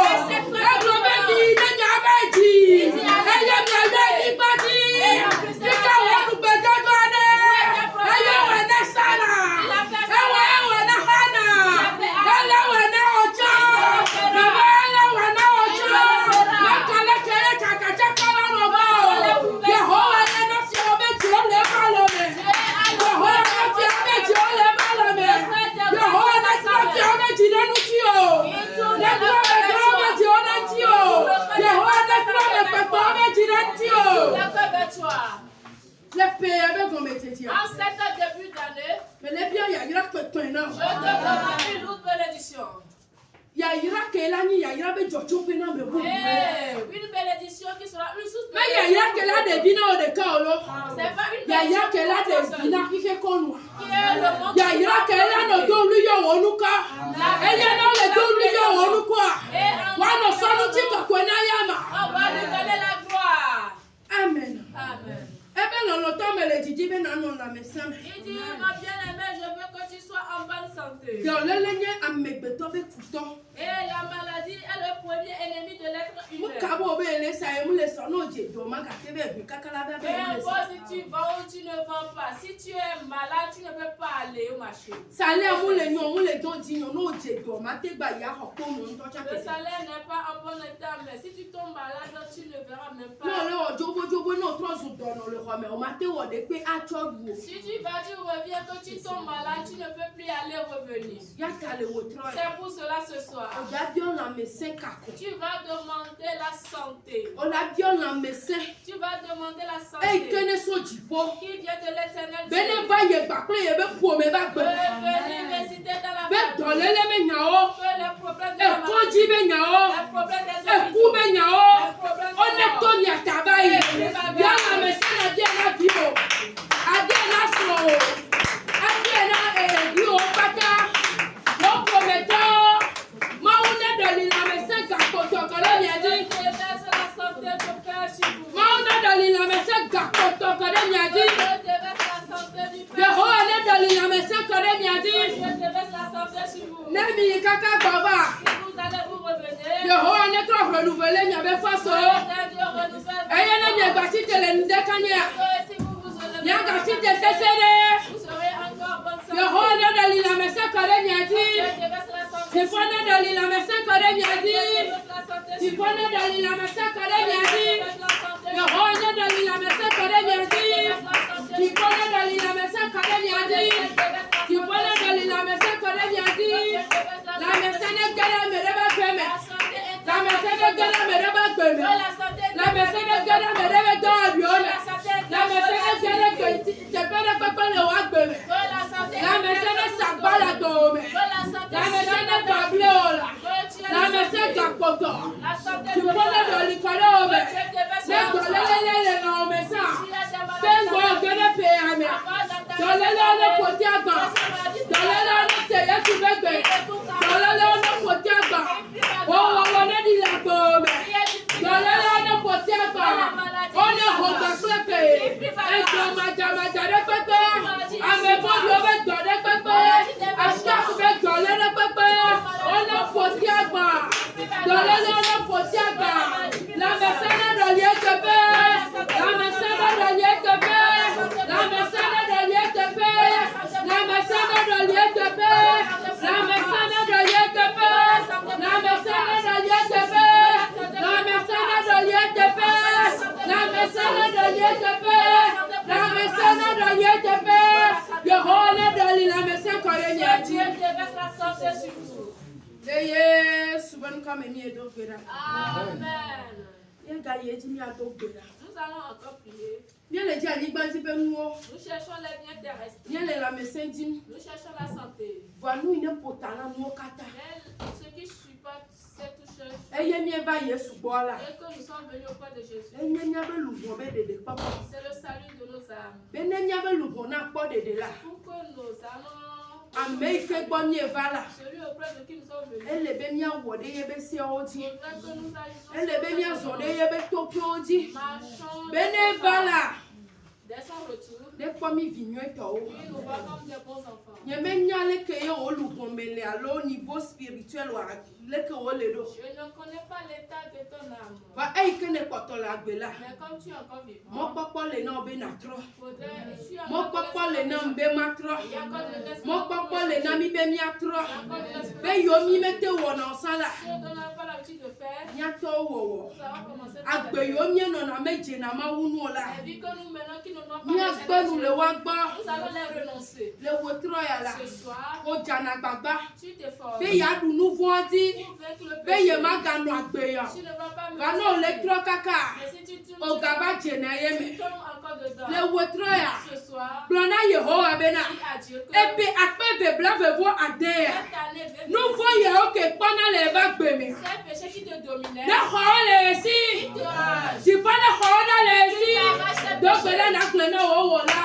Eglobe mi nenya abeji. Eye mi ade nipati. Nika wonu bejojo ade. Eye wene sana. Ewe na hana. Ele wene ojo. Bebe ele wene soir, Les pays avec un métier. en cet début d'année, Mais les biens, il y a que tu je te demande une autre bénédiction. il y a que là, il y a que tu mais bon. Une bénédiction qui sera une source de Mais il y a que là des vins de Kaolo. C'est pas une Il y a bénédiction que là des personnelle. vins qui fait qu'on nous. Qui est le monde Il y a que là nos deux lieux au Nuka. Et il y a les deux lieux au Nuka. Wana sonu tika kwena yama. On va lui donner la gloire. Amen. Amen. Eh bien, dans le temps, mais les Didi, ben non, la médecin. Il dit, ma bien-aimée, je veux que tu sois en bonne santé. Dans le ligne, à mes béton avec fouton. Et la maladie est le premier ennemi de l'être Mon humain. cabo, ben, les ça, et les sonos, j'ai dommage à TV, puis kakala, ben, Peu importe si tu vas ou tu ne vas pas, si tu es malade, tu ne peux pas aller au marché. ça allait à mon les dons, dit non, j'ai dommage, t'es baïa, hop, non, toi, Le salaire n'est pas en bon état, mais si tu tombes malade, tu ne verras même pas. non, non, jobo, non, trois jours dans le roi, mais on m'a dit, on est payé à toi, vous. Si tu vas, tu reviens, que tu tombes malade, tu ne peux plus aller revenir. Y'a qu'à le retrouver. C'est pour cela ce soir. On a bien la médecin, kako. Tu vas demander la santé. On a bien la médecin. Tu vas demander la Et santé que ne soit du pot. qui vient de l'éternel Dieu. Ben, ne va y pas, il y a pour me battre. Revenir résider dans la Ben, dans famille. les menyao. Que les problèmes de Et la quand maladie, j'y vais, nyao. les problèmes des Et hôpitaux, pour me nyao. les problèmes de On est la comme ya tabaye. Bien la médecin a dit la bio. A dit la so. A dit la bio pata. Mon prometteur. Moi on est dans la médecin kapoto kala mia dit. Je déverse la santé de Père sur vous. Moi on est dans la médecin kapoto kala mia dit. Je déverse la santé du Le Père. roi on est dans la médecin kala mia dit. Je déverse la santé sur vous. Nemi kaka baba. Si vous allez vous revenir, Le roi on est trop renouvelé mia be faso. Dieu renouvelle. Eye na mia gbati tele ndekanya. Si vous vous relevez, Mia gati te sesere. vous serez encore bonne santé. Le roi on est dans la médecin kala mia Je dit. déverse la santé. Tu prenais dans la médecin kala mia Je dit. déverse la santé Tu sur vous. prenais dans la médecin kala mia Je dit. déverse la santé Le sur roi on est dans la médecin kala mia dit. Tu prenais dans la médecin kala mia dit. Tu prenais dans la médecin kala mia dit. La médecin est gala me reba peme. La médecin est gala me reba peme. La médecin est gala me reba dobiona. La médecin est gala que te pere papa le wa peme. La médecin est sabala dome. La médecin est bableola. La médecin est gapoto. Tu prenais dans l'icolobe. Le golele no mesa. Bengo gele peame. Dolele no potiaga. Dolele no seye kubebe. Dolele no potiaga. Oh, on est dit la pomme. Dolele no potiaga. On est hoga klepe. Et jama pepe. Ame bodo be dode pepe. Ashka be dolele pepe. On est potiaga. Dolele no potiaga. La mesene de l'IETP. La mesene de l'IETP. La mesene de l'IETP. La mesene de l'IETP. La mesene de l'IETP. La mesene de l'IETP. La mesene de l'IETP. La mesene de l'IETP. La mesene de l'IETP. Le rôle de la mesene korenyati. Dieu déverse la santé sur vous. Eye subanu kame ni edo gbera. Amen. Ye ga ye ti mi ado gbera. Nous allons encore prier. Bien le di anigba ti be nuwo. Nous cherchons les biens terrestres. Bien le la mesene dim. Nous cherchons la santé. Vanu ine potana nuwo kata. Mais ce qui supporte cette touche Eye mi eba Yesu gbola. et que nous sommes venus auprès de Jésus, Enye nya be lubo be dede papa. c'est le salut de nos âmes. Bene nya be lubo na kpo dede la. Pour que nos âmes, Ame ike gbo mi eva la. celui auprès de qui nous sommes venus, Ele be mi awo de ye be se oji. faudrait que nous allions Ele be mi azo de ye be topi oji. marchons Bene eva la. dès son retour, De kpo mi vinyo eto o. puis nous voit comme des bons enfants. Nye me nya le ke ye o lubo mele alo niveau spirituel wa le ke o le do. Je ne connais pas l'état de ton âme, Wa e ike ne kpoto la gbe la. mais comme tu es encore Mo vivant, kpokpo le na obe na tro. faudrait, et tu as Mo kpokpo le na mbe ma tro. il y a encore de l'espoir. Mo kpokpo le na mi be mi atro. Il y a encore de l'espoir. Be yo mi me te wo na osan la. Ce dont on n'a pas l'habitude de faire, Nya to wo wo. nous allons commencer par Agbe yo mi no na meje na ma wunu la. la vie que nous menons qui ne doit pas Nous les allons le wagba. nous allons les renoncer. Le wotro ya la. Ce soir, O jana gbagba. tu t'efforces. Be ya du nu vondi. Pour vaincre le Be ye péché. ma ganu agbeya. Tu ne vas pas me Va no le tro kaka. Mais si tu tournes, O gaba jena tu yeme. tombes encore dedans. Le wotro ya. Ce soir, Blona Yehowa bena. dis à Dieu que Et puis après be bla be vo ade. cette année, Nous voyons que pendant les vagues beme. ces péchés qui te dominaient, Na khole si. te Tu pas na khole le si. Donc là na klena o wola.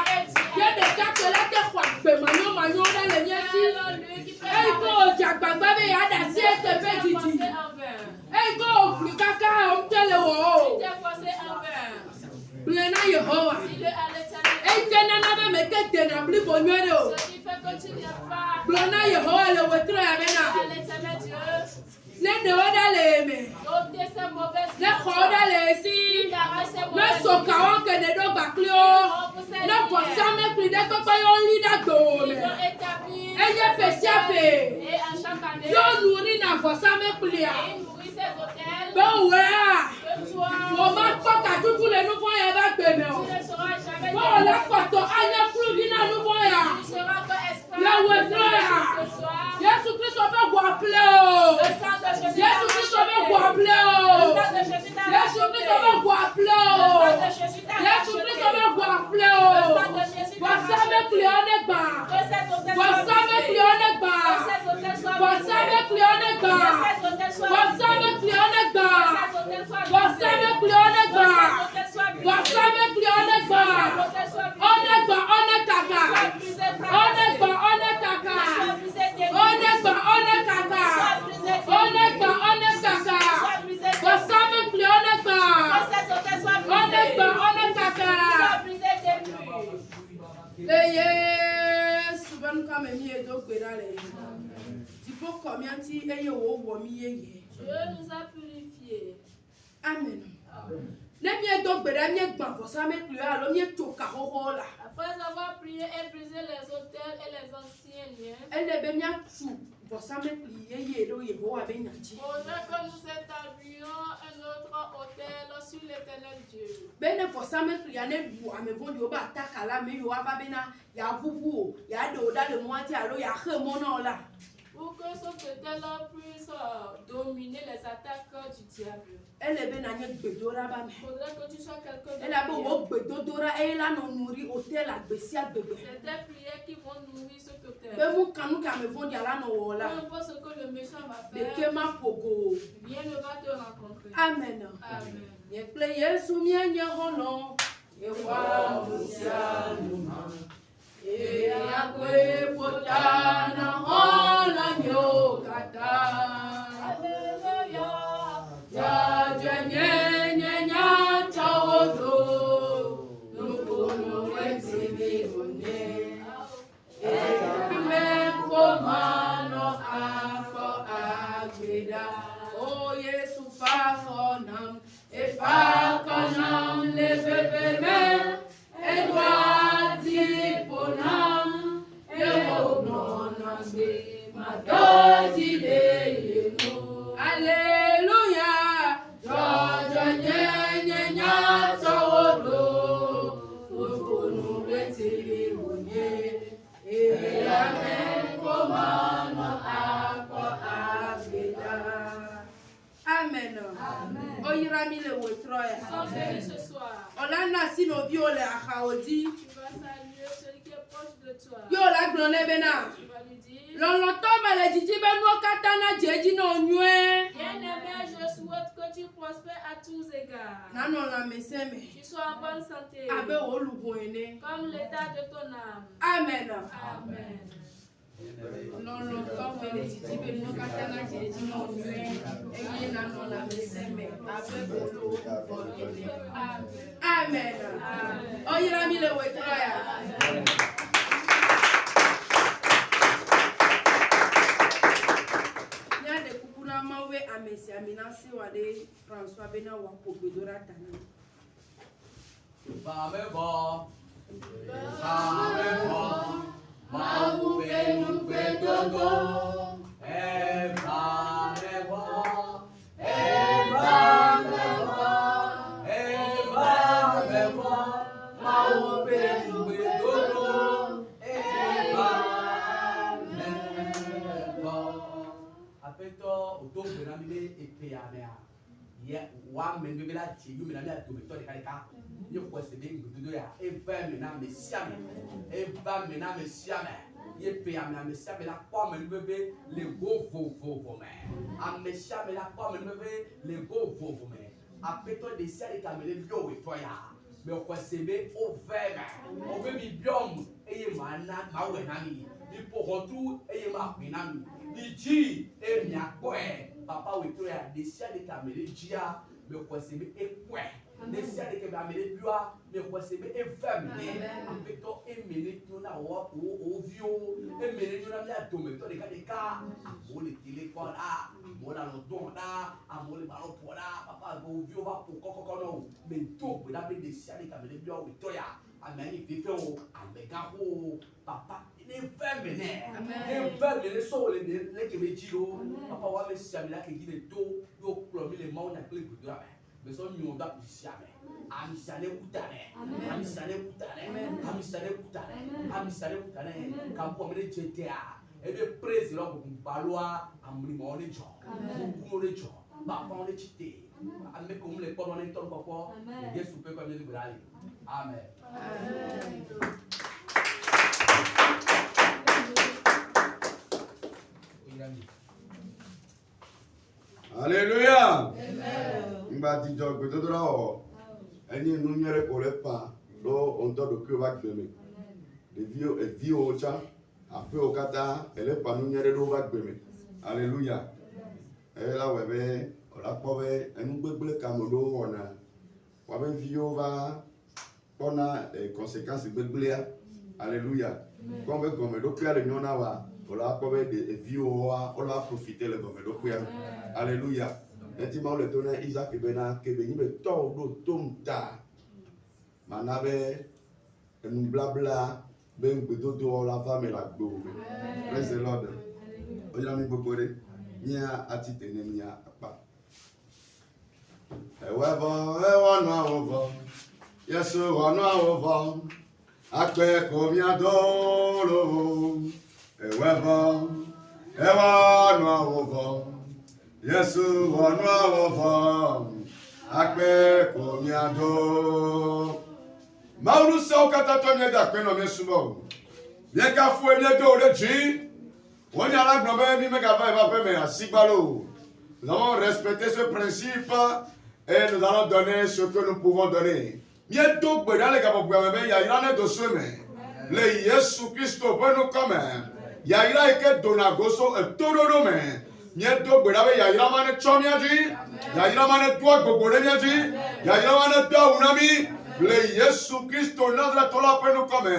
Ye de ka kele te khwa gbe manyo na le nye si. E ko jagbagba be ya da si e te be jiji. E ko fli kaka o tele wo. Blena Yehowa. E tena na be me ke tena bli bo nyore o. Blena Yehowa le wotro ya bena. Le de oda le me. Le khoda le si. Le soka on ke de do baklio. Le posa me pli de ko yo lida do me. E ye pesia pe. Yo nuri na posa me pli a. Be we. Mo ma ko ka tutu le nu fo ya ba gbe me o. Mo la ko to anya kru bi na nu fo ya. Le wotro ya. Jésus Christ be go apple o. Jésus Christ be go apple o. Jésus Christ be go apple o. Jésus Christ be go apple o. Voici me pli on egba. Voici me pli on egba. Voici me pli on egba. Voici me pli on egba. Voici me pli on egba. Voici me pli on egba. On egba on ekaka. On egba on ekaka. On egba on ekaka. On egba on ekaka. Voici me pli on egba. On egba on ekaka. Yesu ben kama mi edo gbera le. Tipo combien ti eye wo wo mi yeye. Dieu nous a purifiés. Amen. Ne mi edo gbera mi gban for sa me pli alo mi toka hoho la. Après avoir prié et brisé les autels et les anciens liens, Ele be mi atu for sa me pli yeye do Yehowa be nyaji. faudrait que nous établions un autre autel sur l'éternel Dieu. Bene for sa me pli ane bu ame bon yo ba takala me yo aba bena ya bubu ya do da le moiti alo ya khemo na la. Pour que ce autel puisse dominer les attaques du diable. Ele be na nye gbedora ba me. Faudrait que tu sois quelqu'un de Elle a beau prière. wo gbedodora e la no nuri hotel agbesi agbegbe. C'est des prières qui vont nourrir cet autel. Be mu kanu ka me von dia la no wo Peu la. importe ce que le méchant va De faire, kema pogo. rien ne va te rencontrer. Amen. Amen. Ye ple Yesu mienye hono. Ye wa musia numa. Ye akwe potana hola nyokata. Alléluia. Ya jenye nya chawodo. Nukono wetimi one. Amen komano afọ agbeda. O Yesu fakonam. E fakonam le bebe me. Edwadi ponam. E wonona me. Madoti de yeno. Alléluia. Jojo nye nya chawodo. Nukono wetimi one. Amen komano afọ agbeda. Amen. Oyira mi le wotro ya. Sois béni ce soir. Olana sino bi ole akaodi. Tu vas saluer celui qui est proche de toi. Yo la glone bena. Tu vas lui dire, Loloto mele jiji be no katana jeji no nyue. bien-aimé, je souhaite que tu prospères à tous égards. Nano la meseme. Tu sois en bonne santé, Abe olugo ene. comme l'état de ton âme. Amen. Amen. Loloto mele jiji be no katana jeji no nyue. Eye nano la meseme. Abe olugo ene. Amen. Amen. Oyira mi le wotro ya. Nyade kukuna mawe amesi aminasi wade François bena wa pogedora tani. Eva, auto benami be epeamea ye wa menbe la ti yu menami a to beto de kalika ye ko se be ngudo ya e va mena mesiame e va mena mesiame ye peamea mesiame la kwa menbe le go vo me a mesiame la kwa menbe le go vo me a peto de seri kamele bio we toya me ko se be o vema o be bi biom eye mana ma we na mi ipo hotu eye ma pinami Iji e mi akwe papa we to ya desia de kamele jia me kwesebe ekwe desia de kamele bua me kwesebe evamine apeto emene to na wo ovio emene to na mi atome to de ka amole tele ko da amola no don da amole ba no po da papa go ovio ba po kokoko no me to be da be desia de kamele bua we to ya amani pipe o amega ho papa ne femine so le ke mejiro papa wa me siamela ke gine to yo plomi le mauna kle budura me so nyu da siame am sale utane kampo me jetea ebe praise lo ko balwa amri mo le jo ko le jo ba pa le chite ame ko le ko le ton papa Yesu pe ko me le brali amen. Alléluia. Mbati jo gbe to ra o. Eni nu nyere ko le pa lo on to do ke va gbeme. De vio e vio cha ape o kata ele pa nu nyere do va gbeme. Alléluia. E la we be o la po be enu gbegble ka mo do ona. Wa be vio va pona conséquences gbegble. Alléluia. Quand be go me do pe ale nyona wa voilà quoi de vieux on va profiter le moment donc alléluia intimement le tonnerre Isaac bena que beni be to do tomta manabe nous blabla ben gbedo do la femme la gbo praise the Lord oya mi gbogore nia atite ne nia apa e wona ovo yesu wona ovo akpe ko mi adoro Ewa no awofo Yesu wonu awofo akpe ko mi ado Maulu so kata to mi da pe no me sumo ye ka fu e do re ji woni ala gbo be mi me ka ba pe me asigbalo nous allons respecter ce principe et nous allons donner ce que nous pouvons donner mieux do gbe dale ka bo gbe me ya irane do so me le Yesu Christo bonu comme Yaira eke dona goso e tororo me mieto gberabe yaira mane chomiaji yaira mane tua gbogbore-miaji yaira mane tua unami le Yesu Christo nazra tola penu come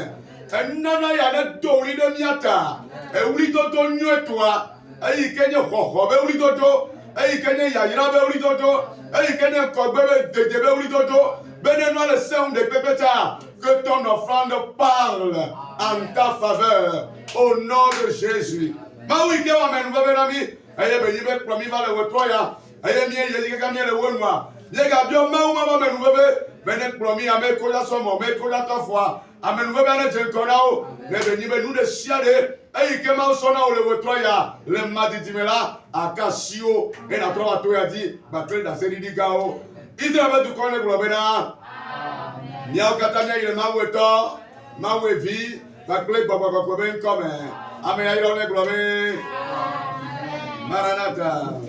enana yane dori de miata e uri toto nyetwa e ikenye khoho be uri toto e ikenye yaira be uri toto e ikenye kogbe be dedebe uri toto benenwa le seun de pepeta que ton offrande parle en ta faveur au nom de Jésus. Ma oui, que va me nous ver ami. Aye be yibe promis va le wotoya. Aye mi ye yike kamie le wonwa. Ye ga bio ma uma ma me nous ver. Bene promis ame ko ya so mo me ko ya ta fois. Ame nous ver na je kona o. Ne be yibe nous de siade. Aye ke ma so na o le wotoya. Le madi dimela akasio e na trova to ya di ba kle da seri di gao. Israel du kone globena. Amen. Nya o katamia ile ma weto. Ma wevi bakle baba ko ben comme amen ayo le globe maranatha